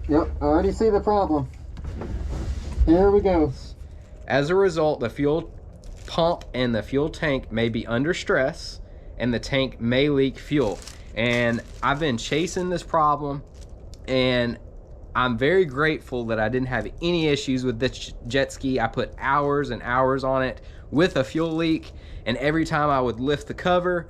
Yep, I already see the problem. Here we go. As a result, the fuel pump and the fuel tank may be under stress and the tank may leak fuel. And I've been chasing this problem, and I'm very grateful that I didn't have any issues with this jet ski. I put hours and hours on it with a fuel leak, and every time I would lift the cover,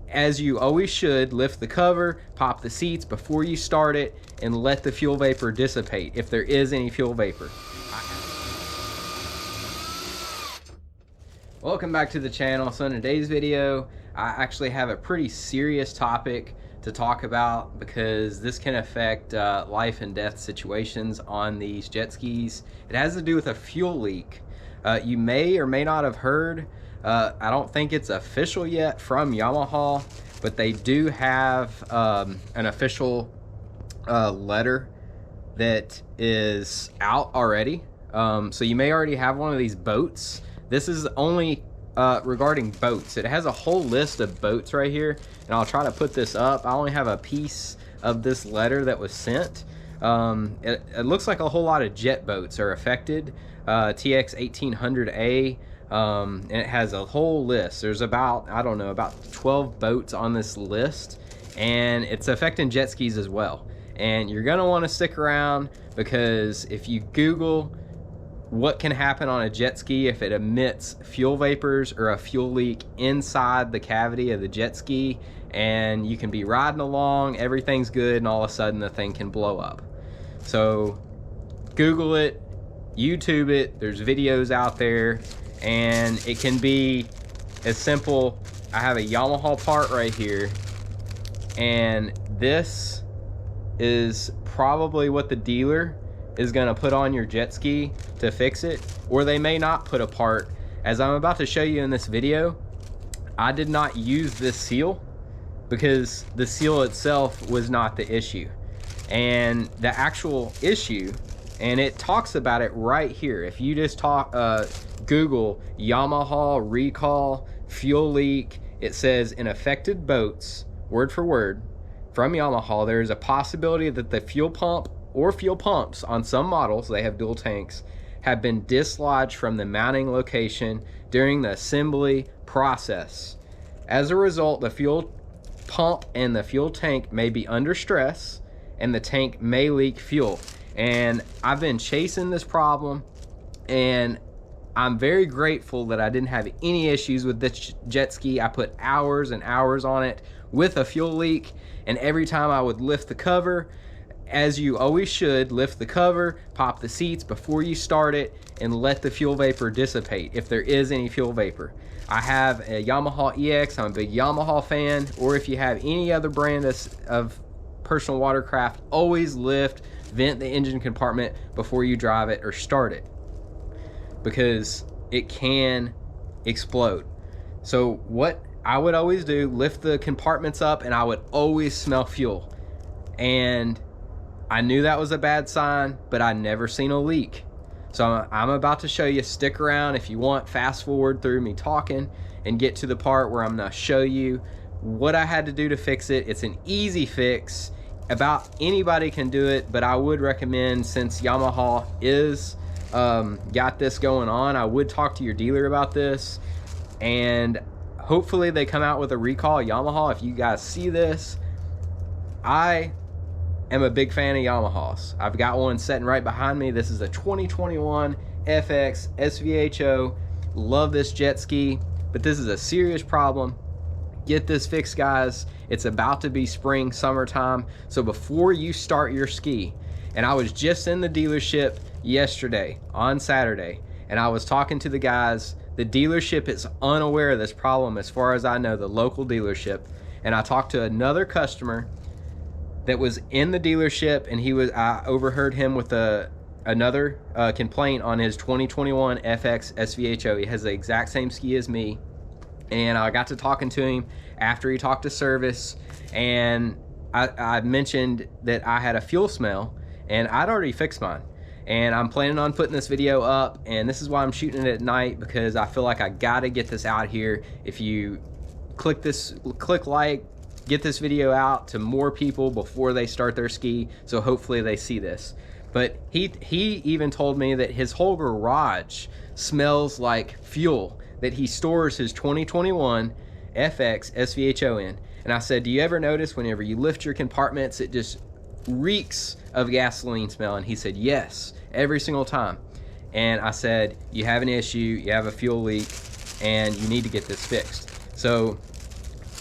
as you always should, lift the cover, pop the seats before you start it, and let the fuel vapor dissipate if there is any fuel vapor. Welcome back to the channel. So in today's video, I actually have a pretty serious topic to talk about because this can affect life and death situations on these jet skis. It has to do with a fuel leak. You may or may not have heard, I don't think it's official yet from Yamaha, but they do have an official letter that is out already. So you may already have one of these boats. This is only regarding boats. It has a whole list of boats right here, and I'll try to put this up. I only have a piece of this letter that was sent. It looks like a whole lot of jet boats are affected. TX1800A, and it has a whole list. There's about, I don't know, about 12 boats on this list, and it's affecting jet skis as well. And you're gonna want to stick around, because if you Google what can happen on a jet ski if it emits fuel vapors or a fuel leak inside the cavity of the jet ski, and you can be riding along, everything's good, and all of a sudden the thing can blow up. So Google it, YouTube it, there's videos out there, and it can be as simple. I have a Yamaha part right here, and this is probably what the dealer is going to put on your jet ski to fix it, or they may not put a part. As I'm about to show you in this video, I did not use this seal because the seal itself was not the issue, and the actual issue, and it talks about it right here. If you just Google Yamaha recall fuel leak, it says in affected boats, word for word from Yamaha, there is a possibility that the fuel pump or fuel pumps on some models, they have dual tanks, have been dislodged from the mounting location during the assembly process. As a result, the fuel pump and the fuel tank may be under stress and the tank may leak fuel. And I've been chasing this problem, and I'm very grateful that I didn't have any issues with this jet ski. I put hours and hours on it with a fuel leak, and every time I would lift the cover, as you always should, lift the cover, pop the seats before you start it, and let the fuel vapor dissipate if there is any fuel vapor. I have a Yamaha EX, I'm a big Yamaha fan, or if you have any other brand of personal watercraft, always lift, vent the engine compartment before you drive it or start it, because it can explode. So what I would always do, lift the compartments up, and I would always smell fuel. And I knew that was a bad sign, but I never seen a leak. So I'm about to show you. Stick around if you want. Fast forward through me talking and get to the part where I'm gonna show you what I had to do to fix it. It's an easy fix. About anybody can do it, but I would recommend, since Yamaha is got this going on, I would talk to your dealer about this, and hopefully they come out with a recall. Yamaha, if you guys see this, I am a big fan of Yamahas. I've got one sitting right behind me. This is a 2021 FX SVHO. Love this jet ski, but this is a serious problem. Get this fixed, guys. It's about to be spring, summertime. So before you start your ski, and I was just in the dealership yesterday on Saturday, and I was talking to the guys. The dealership is unaware of this problem, as far as I know, the local dealership. And I talked to another customer that was in the dealership, and I overheard him with another complaint on his 2021 FX SVHO. He has the exact same ski as me, and I got to talking to him after he talked to service, and I mentioned that I had a fuel smell, and I'd already fixed mine. And I'm planning on putting this video up, and this is why I'm shooting it at night, because I feel like I gotta get this out here. If you click like, get this video out to more people before they start their ski, so hopefully they see this. But he even told me that his whole garage smells like fuel that he stores his 2021 FX SVHO in. And I said, do you ever notice whenever you lift your compartments, it just reeks of gasoline smell? And he said, yes, every single time. And I said, you have an issue, you have a fuel leak, and you need to get this fixed. So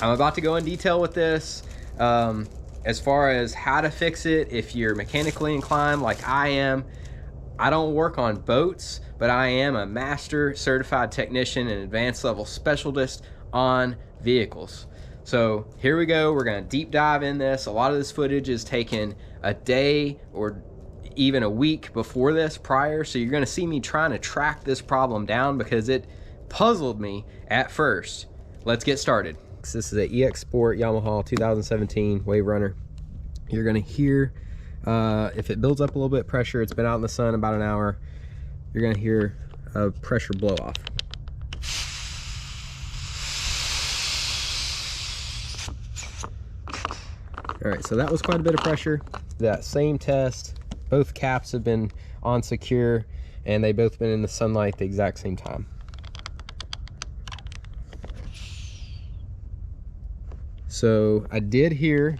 I'm about to go in detail with this. As far as how to fix it, if you're mechanically inclined like I am, I don't work on boats, but I am a master certified technician and advanced level specialist on vehicles. So here we go, we're gonna deep dive in this. A lot of this footage is taken a day or even a week before this prior, so you're gonna see me trying to track this problem down because it puzzled me at first. Let's get started. This is an EX Sport Yamaha 2017 Waverunner. You're gonna hear, if it builds up a little bit of pressure, it's been out in the sun about an hour, you're gonna hear a pressure blow off. All right, so that was quite a bit of pressure. That same test, both caps have been on secure and they both been in the sunlight the exact same time. So I did hear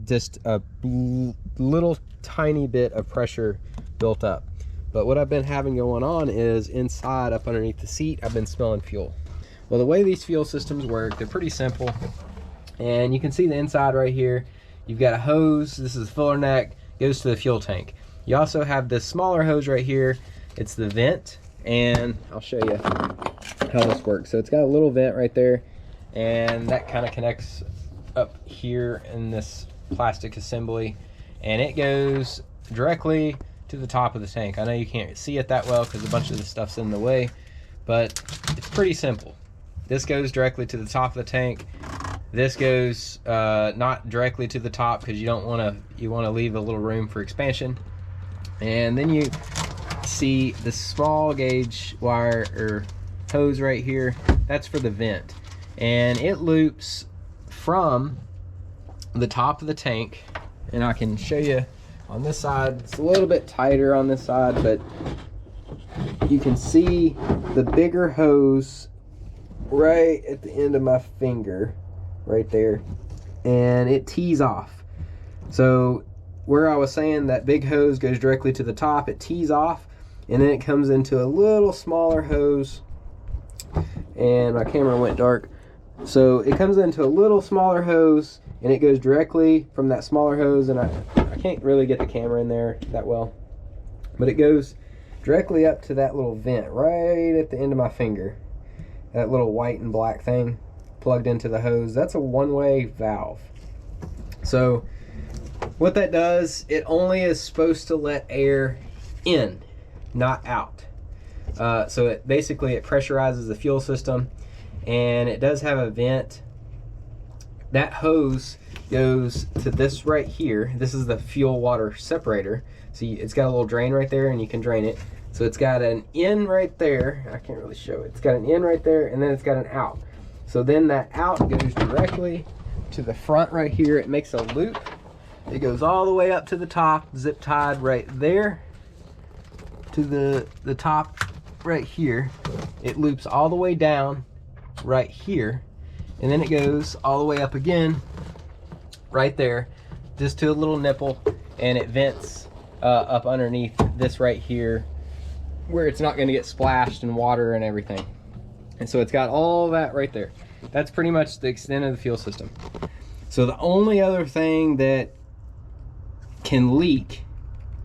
just a little tiny bit of pressure built up. But what I've been having going on is inside, up underneath the seat, I've been smelling fuel. Well, the way these fuel systems work, they're pretty simple. And you can see the inside right here. You've got a hose, this is the filler neck, goes to the fuel tank. You also have this smaller hose right here. It's the vent, and I'll show you how this works. So it's got a little vent right there, and that kind of connects up here in this plastic assembly, and it goes directly to the top of the tank. I know you can't see it that well because a bunch of the stuff's in the way, but it's pretty simple. This goes directly to the top of the tank. This goes not directly to the top because you don't want to, you want to leave a little room for expansion. And then you see the small gauge wire or hose right here, that's for the vent, and it loops from the top of the tank. And I can show you on this side, it's a little bit tighter on this side, but you can see the bigger hose right at the end of my finger right there, and it tees off. So where I was saying that big hose goes directly to the top, it tees off, and then it comes into a little smaller hose, and my camera went dark. So it comes into a little smaller hose, and it goes directly from that smaller hose, and I can't really get the camera in there that well, but it goes directly up to that little vent right at the end of my finger, that little white and black thing plugged into the hose. That's a one-way valve. So what that does, it only is supposed to let air in, not out. So it basically, it pressurizes the fuel system, and it does have a vent. That hose goes to this right here. This is the fuel water separator. See, it's got a little drain right there, and you can drain it. So it's got an in right there. I can't really show it. It's got an in right there, and then it's got an out. So then that out goes directly to the front right here. It makes a loop. It goes all the way up to the top, zip tied right there to the top right here. It loops all the way down right here, and then it goes all the way up again right there, just to a little nipple, and it vents up underneath this right here, where it's not going to get splashed in water and everything. And so it's got all that right there. That's pretty much the extent of the fuel system. So the only other thing that can leak,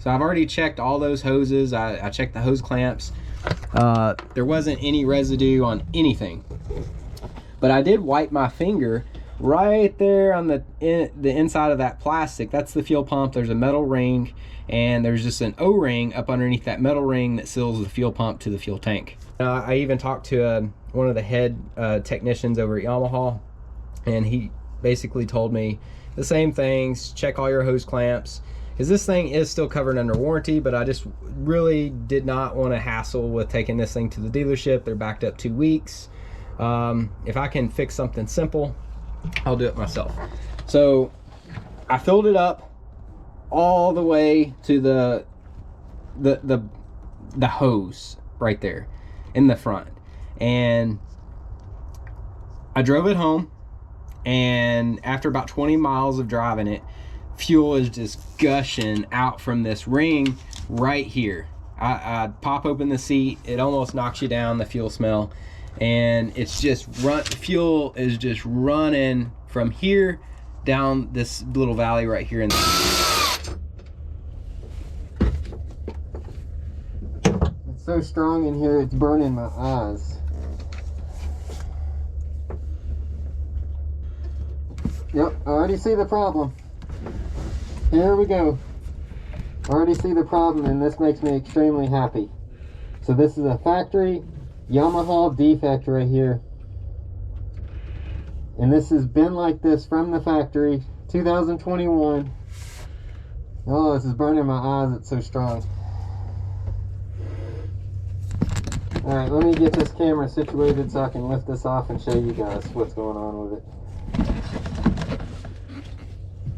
so I've already checked all those hoses. I checked the hose clamps. There wasn't any residue on anything, but I did wipe my finger right there on the inside of that plastic. That's the fuel pump. There's a metal ring, and there's just an O-ring up underneath that metal ring that seals the fuel pump to the fuel tank. I even talked to one of the head technicians over at Yamaha, and he basically told me the same things. Check all your hose clamps, because this thing is still covered under warranty, but I just really did not want to hassle with taking this thing to the dealership. They're backed up 2 weeks. If I can fix something simple, I'll do it myself. So I filled it up all the way to the hose right there in the front, and I drove it home, and after about 20 miles of driving it, fuel is just gushing out from this ring right here. I pop open the seat, it almost knocks you down, the fuel smell, and it's just fuel is just running from here down this little valley right here in It's so strong in here, it's burning my eyes. Yep, I already see the problem. Here we go. I already see the problem, and this makes me extremely happy. So this is a factory Yamaha defect right here. And this has been like this from the factory, 2021. Oh, this is burning my eyes, it's so strong. Alright, let me get this camera situated so I can lift this off and show you guys what's going on with it.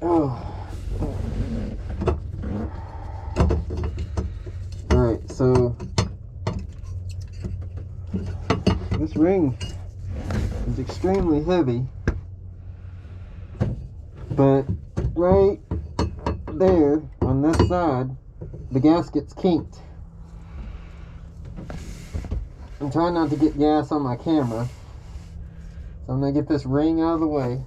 Oh. Alright, so this ring is extremely heavy, but right there on this side, the gasket's kinked. I'm trying not to get gas on my camera, so I'm going to get this ring out of the way.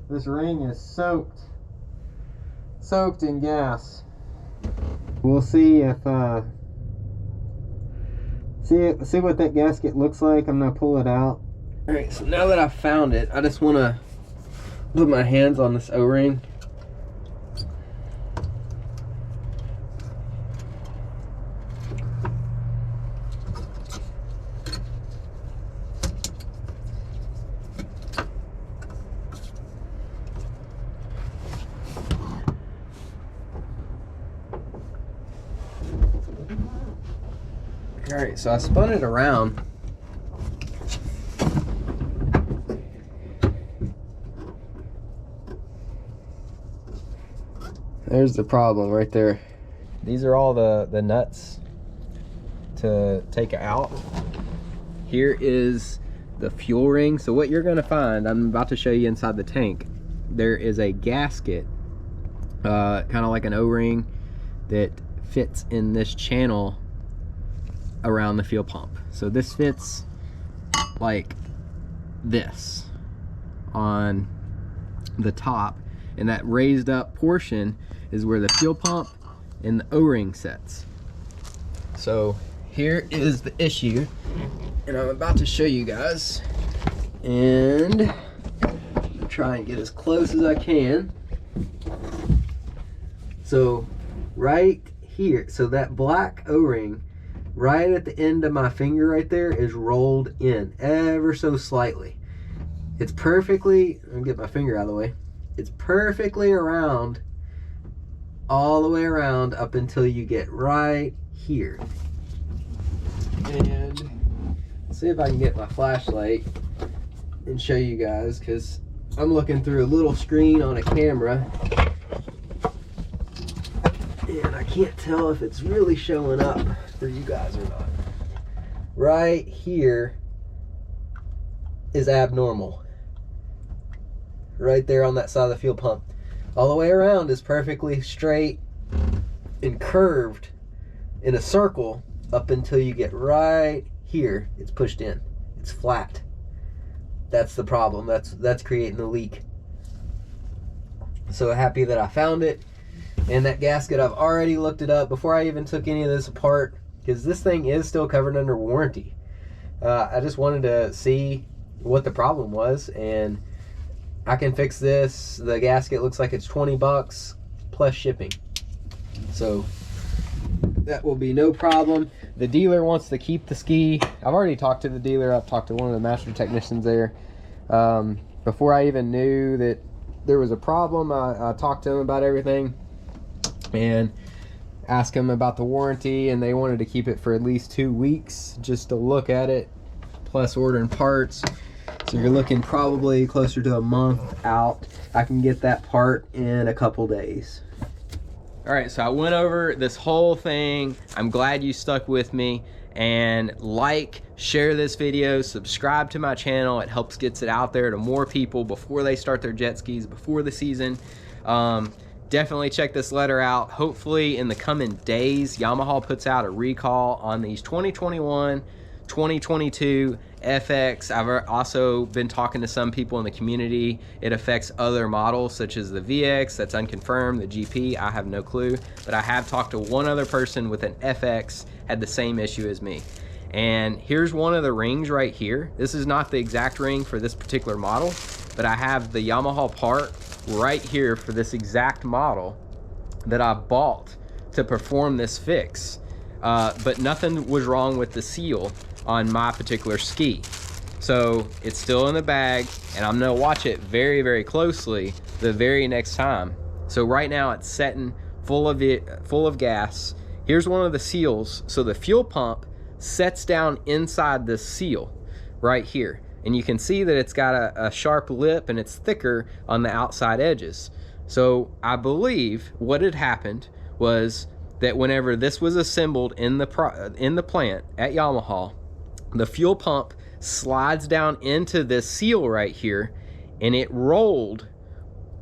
This ring is soaked in gas. We'll see if see what that gasket looks like. I'm gonna pull it out. All right, so now that I've found it, I just want to put my hands on this O-ring. Alright, so I spun it around. There's the problem right there. These are all the nuts to take it out. Here is the fuel ring. So what you're gonna find, I'm about to show you inside the tank, there is a gasket, kind of like an O-ring, that fits in this channel around the fuel pump. So this fits like this on the top, and that raised up portion is where the fuel pump and the O-ring sets. So here is the issue, and I'm about to show you guys, and I'll try and get as close as I can. So right here, so that black O-ring right at the end of my finger right there is rolled in ever so slightly. It's perfectly, let me get my finger out of the way. It's perfectly around, all the way around up until you get right here. And let's see if I can get my flashlight and show you guys, because I'm looking through a little screen on a camera and I can't tell if it's really showing up for you guys or not. Right here is abnormal. Right there on that side of the fuel pump. All the way around is perfectly straight and curved in a circle up until you get right here. It's pushed in. It's flat. That's the problem. That's creating the leak. So happy that I found it. And that gasket, I've already looked it up before I even took any of this apart, because this thing is still covered under warranty. I just wanted to see what the problem was, and I can fix this. The gasket looks like it's 20 bucks plus shipping. So that will be no problem. The dealer wants to keep the ski. I've already talked to the dealer. I've talked to one of the master technicians there. Before I even knew that there was a problem, I talked to him about everything and asked him about the warranty, and they wanted to keep it for at least 2 weeks just to look at it. plus ordering parts. So you're looking probably closer to a month out. I can get that part in a couple days. All right, so I went over this whole thing. I'm glad you stuck with me. And like, share this video, subscribe to my channel. It helps gets it out there to more people before they start their jet skis, before the season. Definitely check this letter out. Hopefully in the coming days, Yamaha puts out a recall on these 2021, 2022 FX. I've also been talking to some people in the community. It affects other models such as the VX, that's unconfirmed, the GP, I have no clue. But I have talked to one other person with an FX, had the same issue as me. And here's one of the rings right here. This is not the exact ring for this particular model, but I have the Yamaha part right here for this exact model that I bought to perform this fix. But nothing was wrong with the seal on my particular ski. So it's still in the bag, and I'm gonna watch it very, very closely the very next time. So right now it's setting full of gas. Here's one of the seals. So the fuel pump sets down inside this seal right here. And you can see that it's got a sharp lip and it's thicker on the outside edges. So I believe what had happened was that whenever this was assembled in the plant at Yamaha, the fuel pump slides down into this seal right here, and it rolled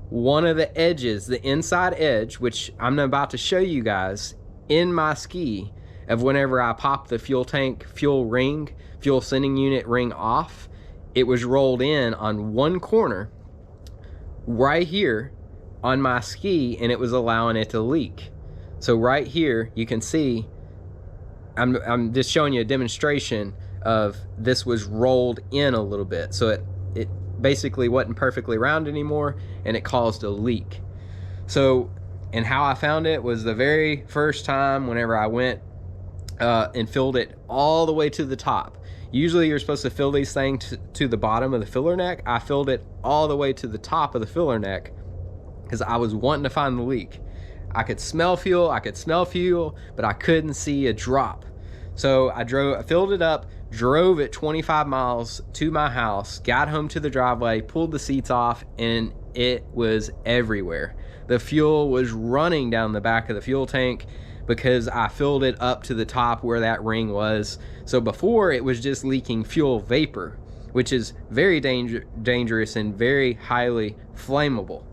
one of the edges, the inside edge, which I'm about to show you guys in my ski, of whenever I pop the fuel tank, fuel sending unit ring off, it was rolled in on one corner right here on my ski, and it was allowing it to leak. So right here you can see, I'm just showing you a demonstration of this was rolled in a little bit, so it basically wasn't perfectly round anymore, and it caused a leak. So, and how I found it was the very first time whenever I went and filled it all the way to the top. Usually you're supposed to fill these things to the bottom of the filler neck. I filled it all the way to the top of the filler neck because I was wanting to find the leak. I could smell fuel, but I couldn't see a drop. So I filled it up, drove it 25 miles to my house, got home to the driveway, pulled the seats off, and it was everywhere. The fuel was running down the back of the fuel tank because I filled it up to the top where that ring was. So before, it was just leaking fuel vapor, which is very dangerous and very highly flammable.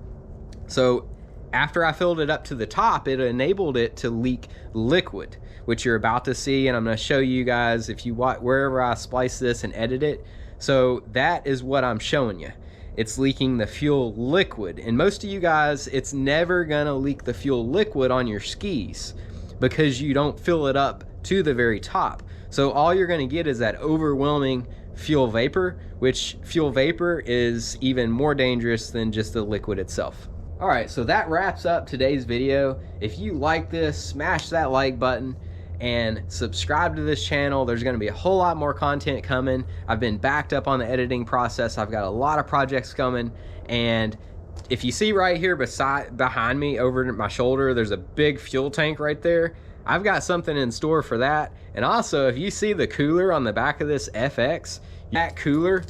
So after I filled it up to the top, it enabled it to leak liquid, which you're about to see, and I'm going to show you guys if you watch wherever I splice this and edit it. So that is what I'm showing you. It's leaking the fuel liquid, and most of you guys, it's never going to leak the fuel liquid on your skis because you don't fill it up to the very top. So all you're going to get is that overwhelming fuel vapor, which fuel vapor is even more dangerous than just the liquid itself. All right, so that wraps up today's video. If you like this, smash that like button and subscribe to this channel. There's gonna be a whole lot more content coming. I've been backed up on the editing process. I've got a lot of projects coming, and if you see right here behind me over my shoulder, there's a big fuel tank right there. I've got something in store for that. And also, if you see the cooler on the back of this FX, that cooler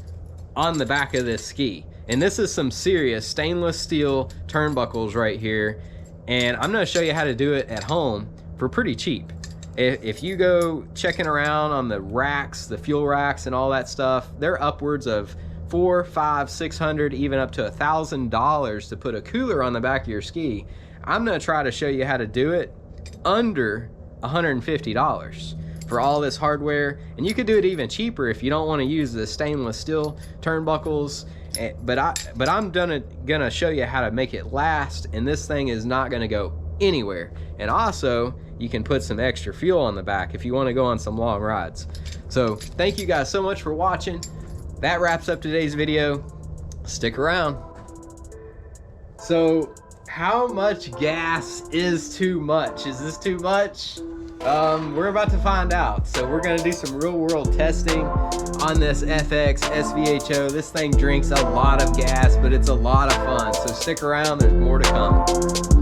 on the back of this ski. And this is some serious stainless steel turnbuckles right here. And I'm gonna show you how to do it at home for pretty cheap. If you go checking around on the racks, the fuel racks and all that stuff, they're upwards of $400, $500, $600, even up to $1,000 to put a cooler on the back of your ski. I'm gonna try to show you how to do it under $150 for all this hardware. And you could do it even cheaper if you don't want to use the stainless steel turnbuckles. But I'm gonna show you how to make it last, and this thing is not gonna go anywhere. And also, you can put some extra fuel on the back if you want to go on some long rides. So thank you guys so much for watching. That wraps up today's video. Stick around. So how much gas is too much? Is this too much? We're about to find out. So we're gonna do some real world testing on this FX SVHO. This thing drinks a lot of gas, but it's a lot of fun. So stick around, there's more to come.